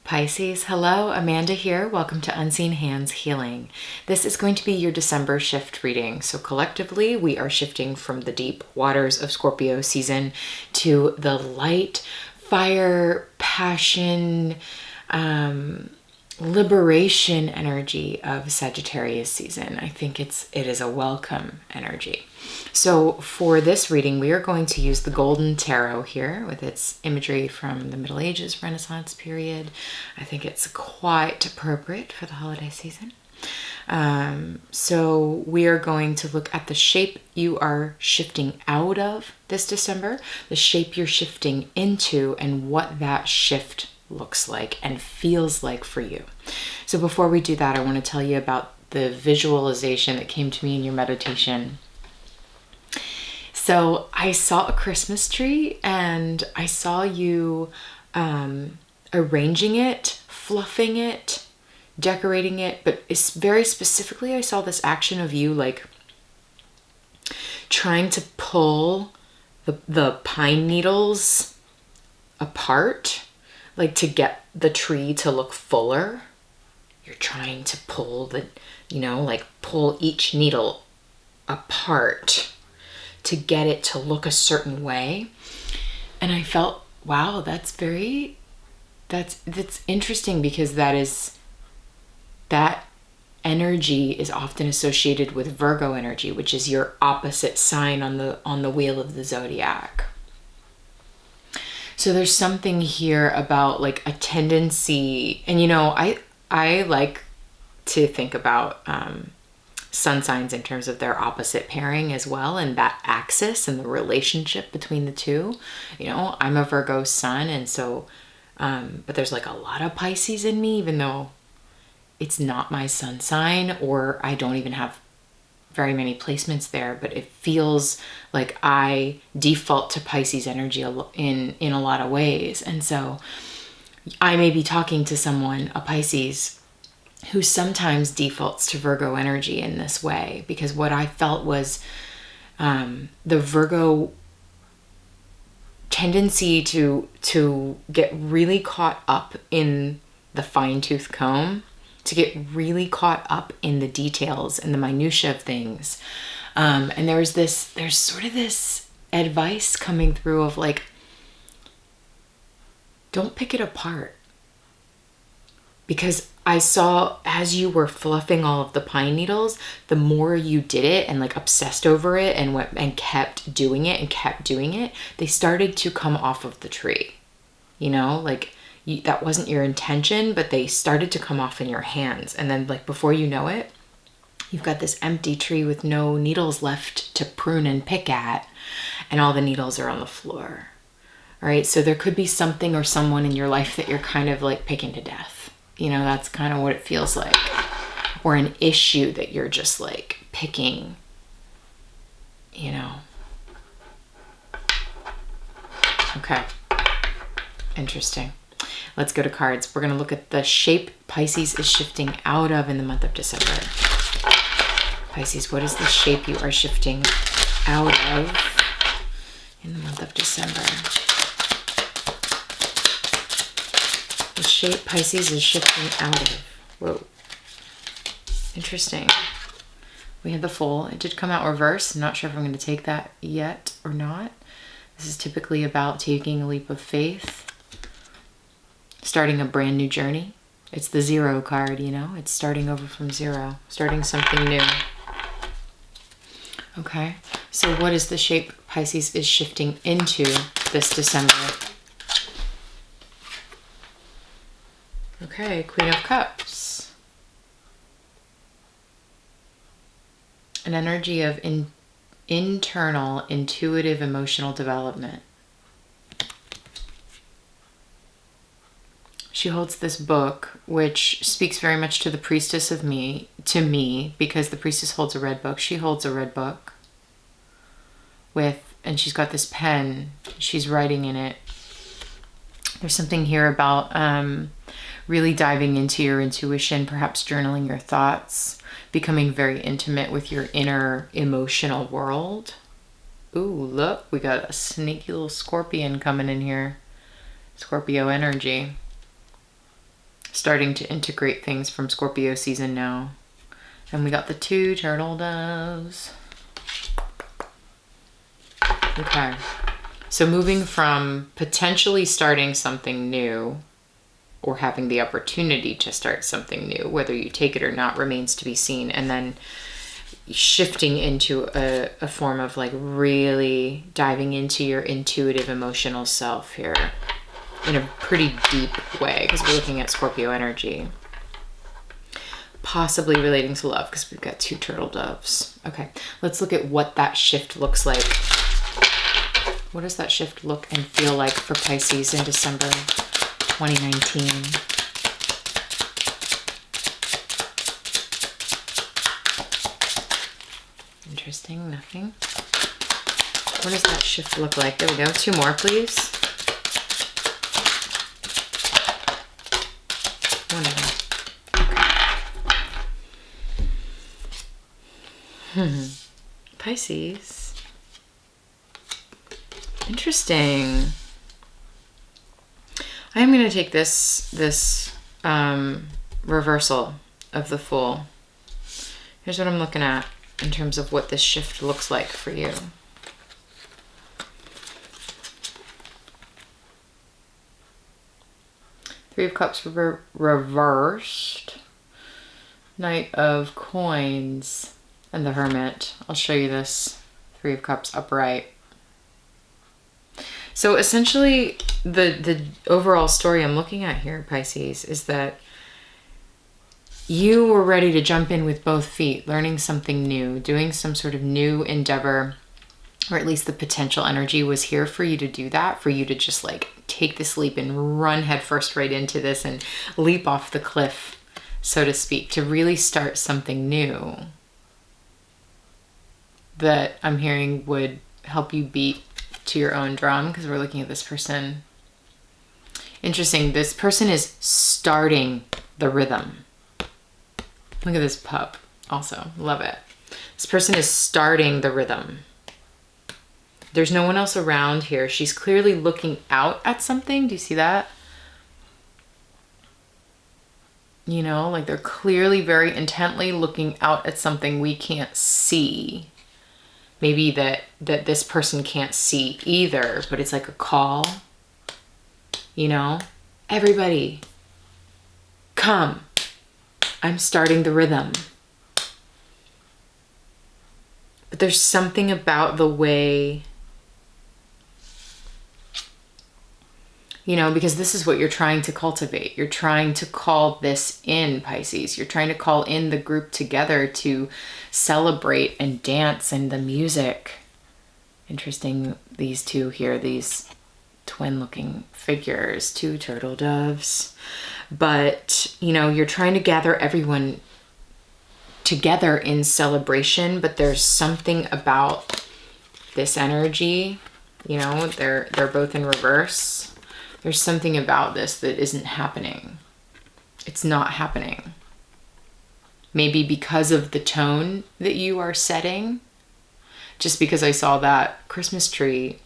Pisces, hello, Amanda here. Welcome to Unseen Hands Healing. This is going to be your December shift reading. So collectively, we are shifting from the deep waters of Scorpio season to the light, fire, passion, liberation energy of Sagittarius season. I think it is a welcome energy. So for this reading, we are going to use the Golden Tarot here with its imagery from the Middle Ages, Renaissance period. I think it's quite appropriate for the holiday season. So we are going to look at the shape you are shifting out of this December, the shape you're shifting into, and what that shift looks like and feels like for you. So before we do that, I want to tell you about the visualization that came to me in your meditation. So I saw a Christmas tree and I saw you arranging it, fluffing it, decorating it, but it's very specifically I saw this action of you like trying to pull the pine needles apart, like to get the tree to look fuller. You're trying to pull pull each needle apart to get it to look a certain way. And I felt, wow, that's interesting, because that energy is often associated with Virgo energy, which is your opposite sign on the wheel of the zodiac. So there's something here about like a tendency, and I like to think about sun signs in terms of their opposite pairing as well, and that axis and the relationship between the two. I'm a Virgo sun, and so but there's like a lot of Pisces in me, even though it's not my sun sign, or I don't even have very many placements there, but it feels like I default to Pisces energy in a lot of ways. And so I may be talking to someone, a Pisces, who sometimes defaults to Virgo energy in this way, because what I felt was the Virgo tendency to get really caught up in the fine-tooth comb, to get really caught up in the details and the minutia of things. And there's sort of this advice coming through of like, don't pick it apart. Because I saw as you were fluffing all of the pine needles, the more you did it and like obsessed over it and went and kept doing it, they started to come off of the tree. That wasn't your intention, but they started to come off in your hands. And then like before you know it, you've got this empty tree with no needles left to prune and pick at, and all the needles are on the floor. All right. So there could be something or someone in your life that you're kind of like picking to death. That's kind of what it feels like. Or an issue that you're just like picking, Okay. Interesting. Let's go to cards. We're going to look at the shape Pisces is shifting out of in the month of December. Pisces, what is the shape you are shifting out of in the month of December? The shape Pisces is shifting out of. Whoa. Interesting. We had the Fool. It did come out reverse. I'm not sure if I'm going to take that yet or not. This is typically about taking a leap of faith, starting a brand new journey. It's the 0 card, It's starting over from 0, starting something new. Okay. So what is the shape Pisces is shifting into this December? Okay, Queen of Cups. An energy of internal, intuitive, emotional development. She holds this book, which speaks very much to the priestess to me, because the priestess holds a red book. She holds a red book and she's got this pen. She's writing in it. There's something here about really diving into your intuition, perhaps journaling your thoughts, becoming very intimate with your inner emotional world. Ooh, look, we got a sneaky little scorpion coming in here. Scorpio energy. starting to integrate things from Scorpio season now. And we got the 2 turtle doves. Okay. So moving from potentially starting something new or having the opportunity to start something new, whether you take it or not remains to be seen, and then shifting into a form of like really diving into your intuitive emotional self here in a pretty deep way, because we're looking at Scorpio energy. Possibly relating to love, because we've got 2 turtle doves. Okay, let's look at what that shift looks like. What does that shift look and feel like for Pisces in December 2019? Interesting, nothing. What does that shift look like? There we go. 2 more, please. Okay. Pisces. Interesting. I'm going to take this reversal of the Fool. Here's what I'm looking at in terms of what this shift looks like for you. Three of Cups reversed. Knight of Coins and the Hermit. I'll show you this. 3 of Cups upright. So essentially, the overall story I'm looking at here, Pisces, is that you were ready to jump in with both feet, learning something new, doing some sort of new endeavor, or at least the potential energy was here for you to do that, for you to just like take this leap and run headfirst right into this and leap off the cliff, so to speak, to really start something new that I'm hearing would help you beat to your own drum, because we're looking at this person. Interesting, this person is starting the rhythm. Look at this pup also, love it. This person is starting the rhythm. There's no one else around here. She's clearly looking out at something. Do you see that? You know, like they're clearly very intently looking out at something we can't see. Maybe that this person can't see either, but it's like a call, you know? Everybody, come. I'm starting the rhythm. But there's something about the way, you know, because this is what you're trying to cultivate. You're trying to call this in, Pisces. You're trying to call in the group together to celebrate and dance and the music. Interesting, these 2 here, these twin looking figures, 2 turtle doves. But, you know, you're trying to gather everyone together in celebration, but there's something about this energy, you know, they're both in reverse. There's something about this that isn't happening. It's not happening. Maybe because of the tone that you are setting. Just because I saw that Christmas tree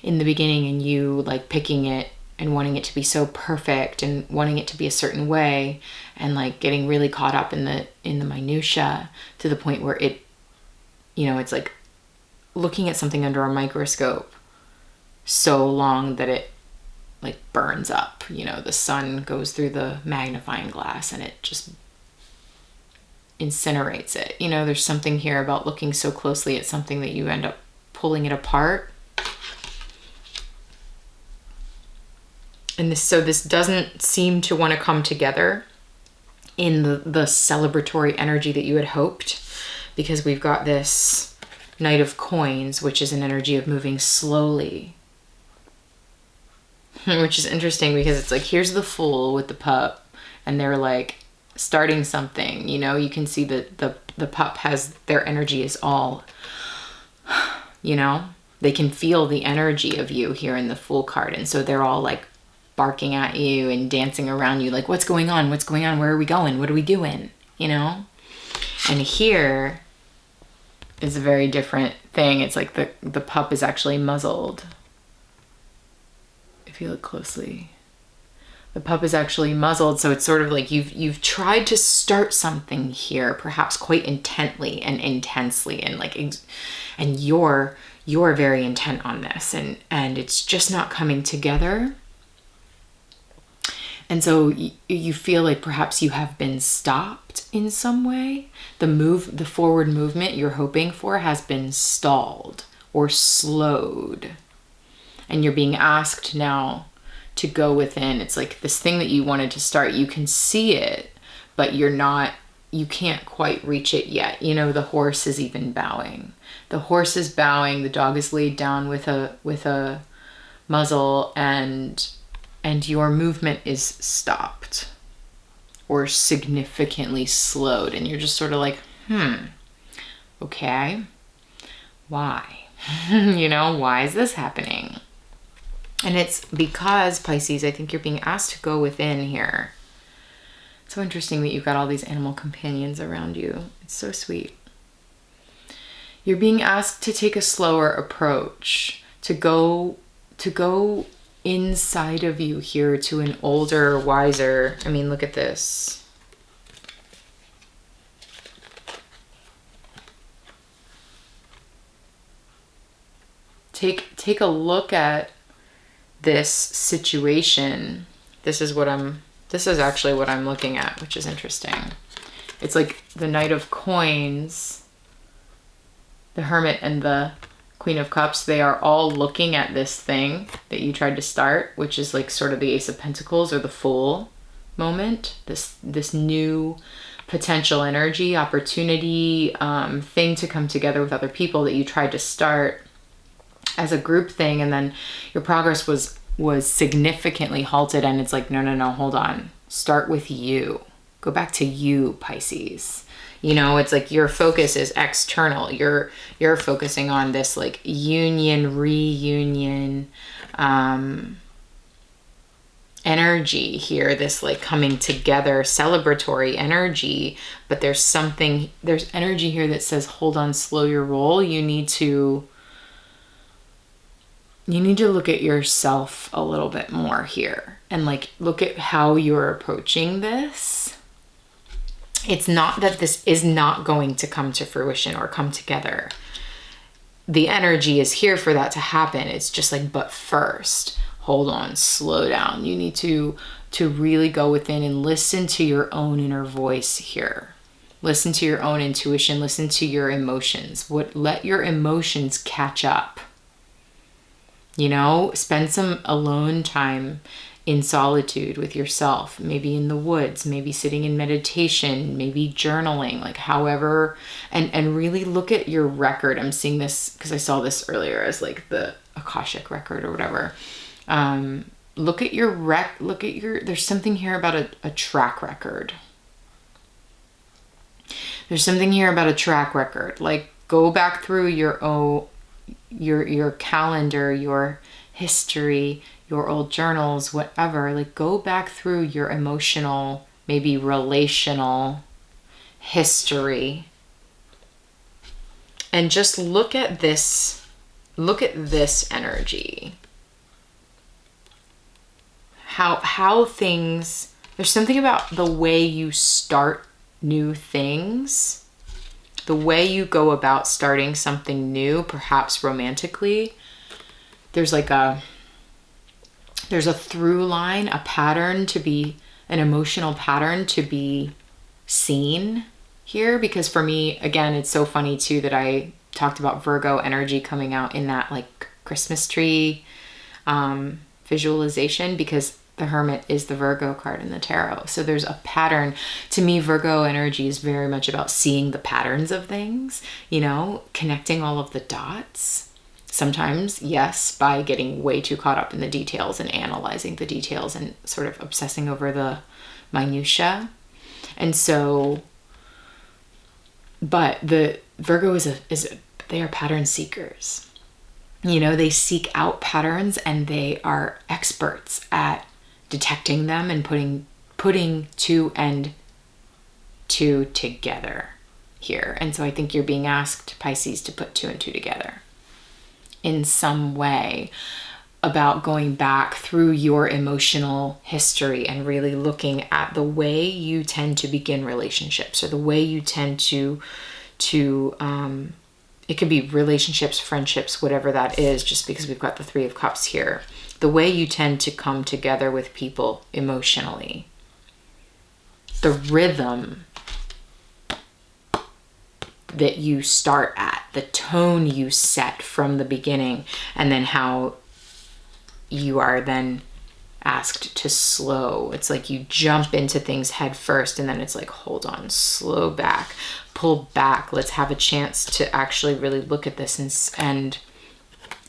in the beginning and you like picking it and wanting it to be so perfect and wanting it to be a certain way and like getting really caught up in the minutia to the point where it, you know, it's like looking at something under a microscope so long that it like burns up, you know, the sun goes through the magnifying glass and it just incinerates it. You know, there's something here about looking so closely at something that you end up pulling it apart. And this doesn't seem to want to come together in the celebratory energy that you had hoped, because we've got this Knight of Coins, which is an energy of moving slowly. Which is interesting because it's like, here's the Fool with the pup and they're like starting something, you know, you can see that the pup has, their energy is all, you know, they can feel the energy of you here in the Fool card. And so they're all like barking at you and dancing around you like, what's going on? What's going on? Where are we going? What are we doing? You know? And here is a very different thing. It's like the pup is actually muzzled. If you look closely. The pup is actually muzzled, so it's sort of like you've tried to start something here, perhaps quite intently and intensely, and like and you're very intent on this, and it's just not coming together. And so you feel like perhaps you have been stopped in some way. The forward movement you're hoping for has been stalled or slowed. And you're being asked now to go within. It's like this thing that you wanted to start, you can see it, but you can't quite reach it yet. You know, the horse is even bowing. The horse is bowing, the dog is laid down with a muzzle, and your movement is stopped or significantly slowed. And you're just sort of like, okay, why? You know, why is this happening? And it's because, Pisces, I think you're being asked to go within here. It's so interesting that you've got all these animal companions around you. It's so sweet. You're being asked to take a slower approach, to go inside of you here to an older, wiser. I mean, look at this. Take a look at this situation. This is actually what I'm looking at, which is interesting. It's like the Knight of Coins, the Hermit, and the Queen of Cups. They are all looking at this thing that you tried to start, which is like sort of the Ace of Pentacles or the Fool moment. This new potential energy, opportunity, thing to come together with other people that you tried to start as a group thing, and then your progress was significantly halted, and it's like, no, hold on. Start with you. Go back to you, Pisces. You know, it's like your focus is external. You're focusing on this like reunion energy here, this like coming together, celebratory energy, but there's energy here that says, hold on, slow your roll. You need to look at yourself a little bit more here and like look at how you're approaching this. It's not that this is not going to come to fruition or come together. The energy is here for that to happen. It's just like, but first, hold on, slow down. You need to really go within and listen to your own inner voice here. Listen to your own intuition, listen to your emotions. Let your emotions catch up. You know, spend some alone time in solitude with yourself, maybe in the woods, maybe sitting in meditation, maybe journaling, like however, and really look at your record. I'm seeing this because I saw this earlier as like the Akashic record or whatever. Look at your there's something here about a track record. There's something here about a track record. Like go back through your calendar, your history, your old journals, whatever. Like go back through your emotional, maybe relational history, and just look at this energy. How things, there's something about the way you start new things, the way you go about starting something new, perhaps romantically. There's a through line, a pattern to be, an emotional pattern to be seen here. Because for me, again, it's so funny too that I talked about Virgo energy coming out in that like Christmas tree visualization, because the Hermit is the Virgo card in the tarot. So there's a pattern. To me, Virgo energy is very much about seeing the patterns of things, you know, connecting all of the dots. Sometimes, yes, by getting way too caught up in the details and analyzing the details and sort of obsessing over the minutia. And so, but the Virgo they are pattern seekers. You know, they seek out patterns and they are experts at detecting them and putting two and two together here. And so I think you're being asked, Pisces, to put two and two together in some way. about going back through your emotional history and really looking at the way you tend to begin relationships, or the way you tend to it could be relationships, friendships, whatever that is, just because we've got the Three of Cups here. The way you tend to come together with people emotionally. The rhythm that you start at, the tone you set from the beginning, and then how you are then asked to slow. It's like you jump into things head first, and then it's like, hold on, slow back, pull back. Let's have a chance to actually really look at this and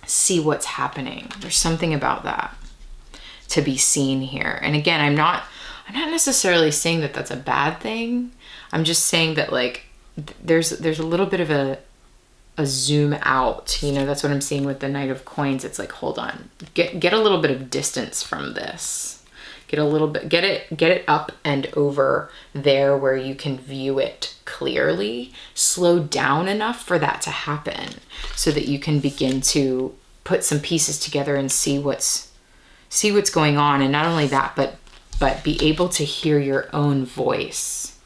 see what's happening. There's something about that to be seen here. And again, I'm not necessarily saying that that's a bad thing. I'm just saying that like there's a little bit of a zoom out, you know. That's what I'm seeing with the Knight of Coins. It's like, hold on, get a little bit of distance from this. Get it up and over there where you can view it clearly. Slow down enough for that to happen, so that you can begin to put some pieces together and see what's going on. And not only that, but be able to hear your own voice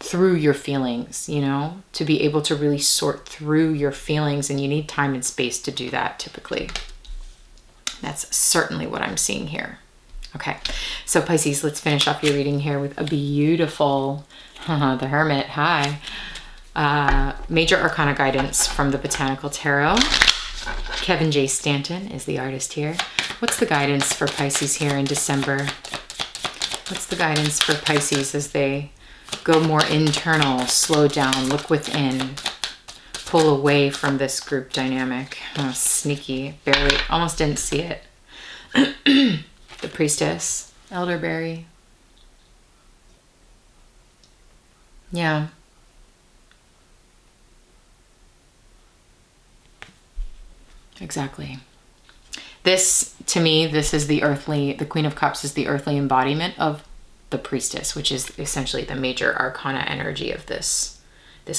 through your feelings, you know, to be able to really sort through your feelings. And you need time and space to do that typically. That's certainly what I'm seeing here. Okay, so Pisces, let's finish off your reading here with a beautiful, the Hermit, hi. Major Arcana guidance from the Botanical Tarot. Kevin J. Stanton is the artist here. What's the guidance for Pisces here in December? What's the guidance for Pisces as they go more internal, slow down, look within, pull away from this group dynamic? Oh, sneaky, barely, almost didn't see it. The Priestess, Elderberry. Yeah. Exactly. This, to me, this is the Queen of Cups is the earthly embodiment of the Priestess, which is essentially the major arcana energy of this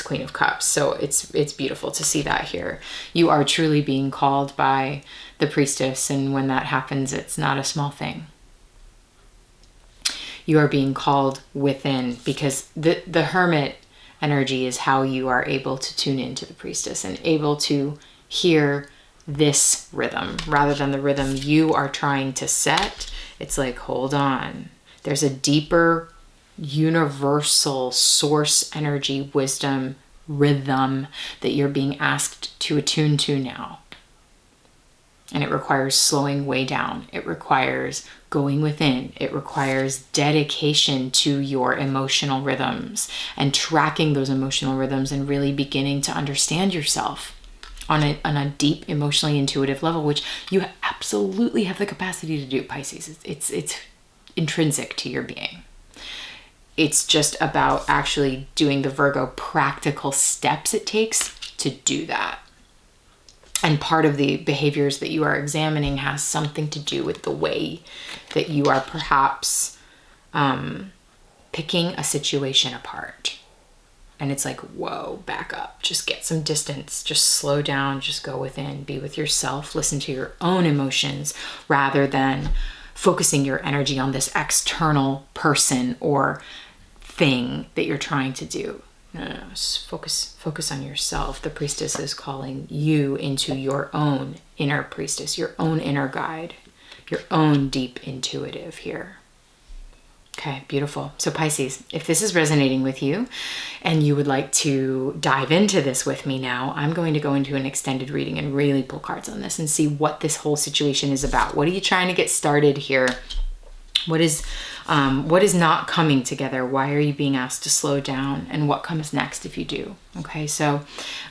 Queen of Cups. So it's beautiful to see that here. You are truly being called by the Priestess, and when that happens, it's not a small thing. You are being called within, because the Hermit energy is how you are able to tune into the Priestess and able to hear this rhythm rather than the rhythm you are trying to set. It's like, hold on. There's a deeper, universal source energy, wisdom, rhythm that you're being asked to attune to now. And it requires slowing way down. It requires going within. It requires dedication to your emotional rhythms and tracking those emotional rhythms and really beginning to understand yourself on a deep, emotionally intuitive level, which you absolutely have the capacity to do, Pisces. It's intrinsic to your being. It's just about actually doing the Virgo practical steps it takes to do that. And part of the behaviors that you are examining has something to do with the way that you are perhaps picking a situation apart. And it's like, whoa, back up, just get some distance, just slow down, just go within, be with yourself, listen to your own emotions rather than focusing your energy on this external person or thing that you're trying to do. No, just focus on yourself. The Priestess is calling you into your own inner priestess, your own inner guide, your own deep intuitive here. Okay, beautiful. So Pisces, if this is resonating with you and you would like to dive into this with me now, I'm going to go into an extended reading and really pull cards on this and see what this whole situation is about. What are you trying to get started here? What is not coming together? Why are you being asked to slow down? And what comes next if you do? Okay, so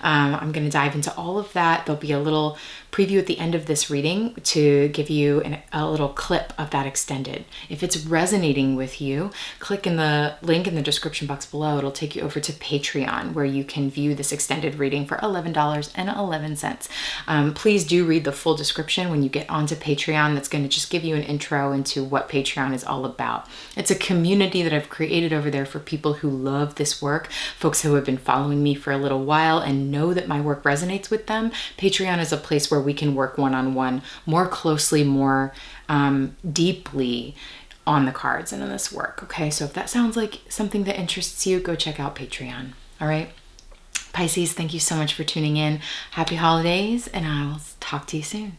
I'm going to dive into all of that. There'll be a little preview at the end of this reading to give you a little clip of that extended. If it's resonating with you, click in the link in the description box below. It'll take you over to Patreon, where you can view this extended reading for $11.11. Please do read the full description when you get onto Patreon. That's going to just give you an intro into what Patreon is all about. It's a community that I've created over there for people who love this work, folks who have been following me for a little while and know that my work resonates with them. Patreon is a place where we can work one-on-one more closely, more deeply on the cards and in this work. Okay, so if that sounds like something that interests you, go check out Patreon. All right, Pisces, thank you so much for tuning in. Happy holidays, and I'll talk to you soon.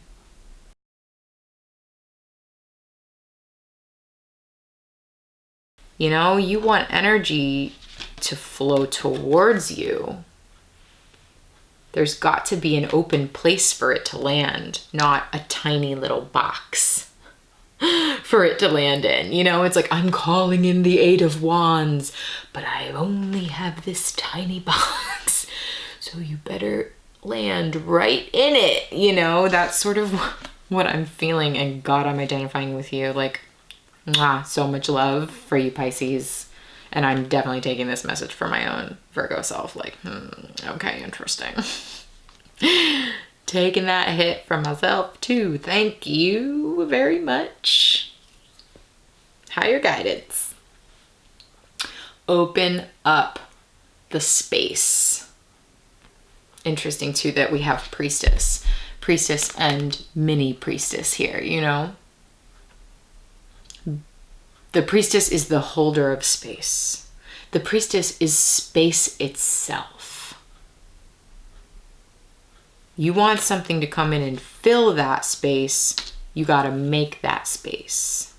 You know, you want energy to flow towards you. There's got to be an open place for it to land, not a tiny little box for it to land in. You know, it's like, I'm calling in the Eight of Wands, but I only have this tiny box. So you better land right in it. You know, that's sort of what I'm feeling. And God, I'm identifying with you. Like, so much love for you, Pisces. And I'm definitely taking this message for my own Virgo self. Like, okay, interesting. Taking that hit for myself too. Thank you very much. Higher guidance. Open up the space. Interesting too that we have priestess and mini priestess here, you know. The priestess is the holder of space. The priestess is space itself. You want something to come in and fill that space, you got to make that space.